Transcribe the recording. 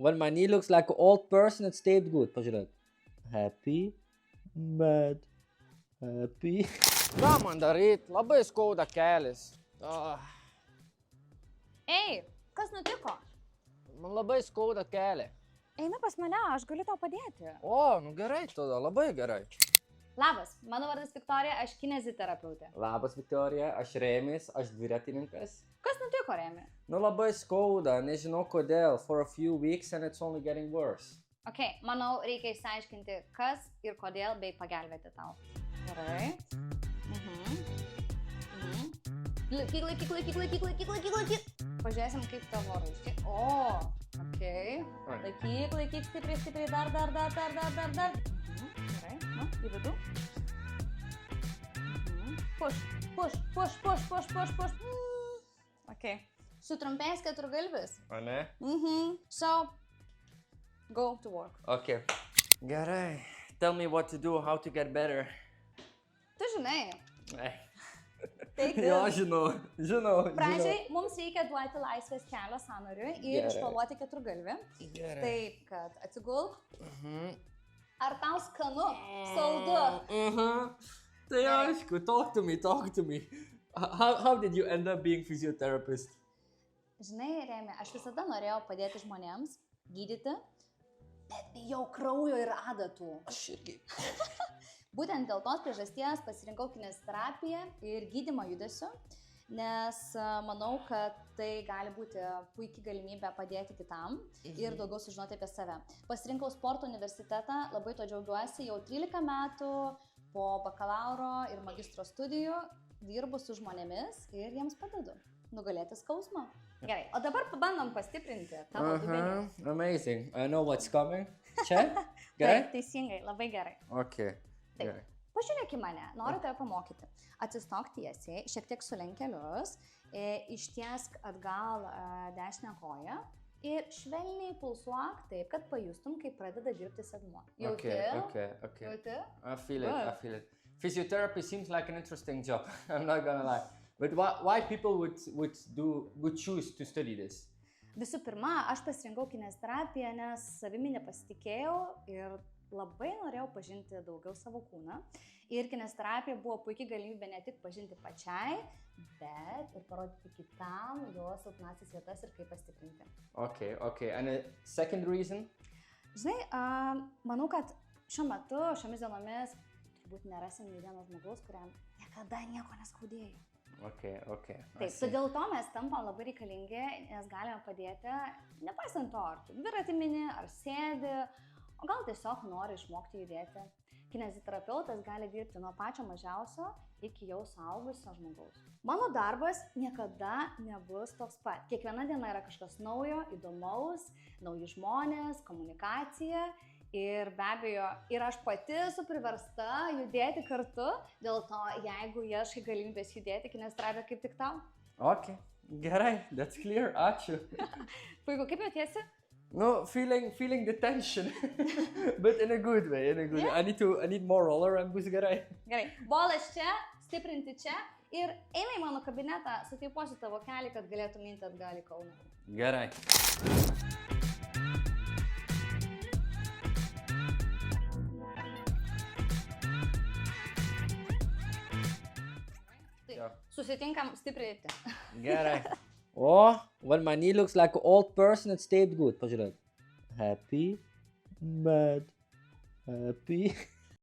Well, my knee looks like an old person that stayed good. Pažiūrėk. Happy, bad, happy. Ką man daryt? Labai skauda kelis. Ei, kas nutiko? Man labai skauda kelį. Eina pas mane, aš galiu tau padėti. O, nu gerai tada, labai gerai. Labas, mano vardas Viktorija, aš kineziterapeutė. Labas, Viktorija, aš Remis, aš dviratininkas. Kas nutiko, Remi? Nu labai skauda, nežinau kodėl. For a few weeks and it's only getting worse. Ok, manau, reikia išsiaiškinti, kas ir kodėl, bei pagelbėti tau. Gerai. Laikyk. Pažiūrėsim, kaip tavo raiškiai. O, ok. Laikyk, stipriai, dar. Gerai, nu, į vidų. Push. Ok. Sutrumpėjęs keturgalvis. O ne? So, go to work. Okay. Gerai. Tell me what to do, how to get better. Tu žinai. Jo, žinau. Pradžiai mums reikia duoti laisvės kelio sąnariui ir išvaluoti keturgalvį. Gerai. Taip, kad atsigulk. Ar tau skanu? Saldu? Tai aišku, talk to me. How did you end up being physiotherapist? Žinai, Remi, aš visada norėjau padėti žmonėms, gydyti, bet bijau kraujo ir adatų. Aš irgi. Būtent dėl tos priežasties pasirinkau kineziterapiją ir gydymą judesiu, nes manau, kad tai gali būti puikiai galimybė padėti kitam ir daugiau sužinoti apie save. Pasirinkau sporto universitetą, labai to džiaugiuosi, jau 13 metų po bakalauro ir magistro studijų dirbu su žmonėmis ir jiems padedu nugalėti skausmą. Gerai, o dabar pabandom pastiprinti tavo dubenį. Amazing. I know what's coming. Čia? Gerai? Taip, teisingai, labai gerai. Okay. Taip. Pažiūrėk į mane, noriu tave pamokyti. Atsistok tiesiai, šiek tiek sulenk kelius, ištiesk atgal dešinę koją ir švelniai pulsuok taip, kad pajustum, kaip pradeda dirbti sėdmuo. Jauti? Okay. Jauti? I feel it. Physiotherapy seems like an interesting job. I'm not gonna lie. But why people would choose to study this? Visų pirma, aš pasirinkau kineziterapiją, nes savimi nepasitikėjau ir labai norėjau pažinti daugiau savo kūną. Ir kineziterapija buvo puikiai galimybė ne tik pažinti pačiai, bet ir parodyti kitam jo silpnąsias vietas ir kaip pastiprinti. Okay. And a second reason? Žinai, manau, kad šiuo metu, šiomis dienomis, turbūt nerasim nei vieno žmogaus, kuriam niekada nieko neskaudėjo. Okay. Taip, todėl to mes tampam labai reikalingi, nes galime padėti, nepaisant to, ar tu dviratį mini, ar sėdi, o gal tiesiog nori išmokti judėti. Kineziterapeutas gali dirbti nuo pačio mažiausio iki jau suaugusio žmogaus. Mano darbas niekada nebus toks pat. Kiekviena diena yra kažkas naujo, įdomaus, nauji žmonės, komunikacija. Ir be abejo, ir aš pati esu priversta judėti kartu, dėl to, jeigu ieškai galimybės judėti, kineziterapija kaip tik tau. Okay, gerai, that's clear, ačiū. Puiku, kaip jautiesi? No, feeling the tension, but in a good way. Yeah. I need more roller and bus gerai. Gerai, bolas čia, stiprinti čia ir eina į mano kabinetą, suteipuosiu tavo kelį, kad galėtum minti atgal į Kauną. Gerai. Susitinkam stipriai. Gerai. Oh, well, my knee looks like an old person that stayed good. Pažiūrėk. Happy, bad, happy.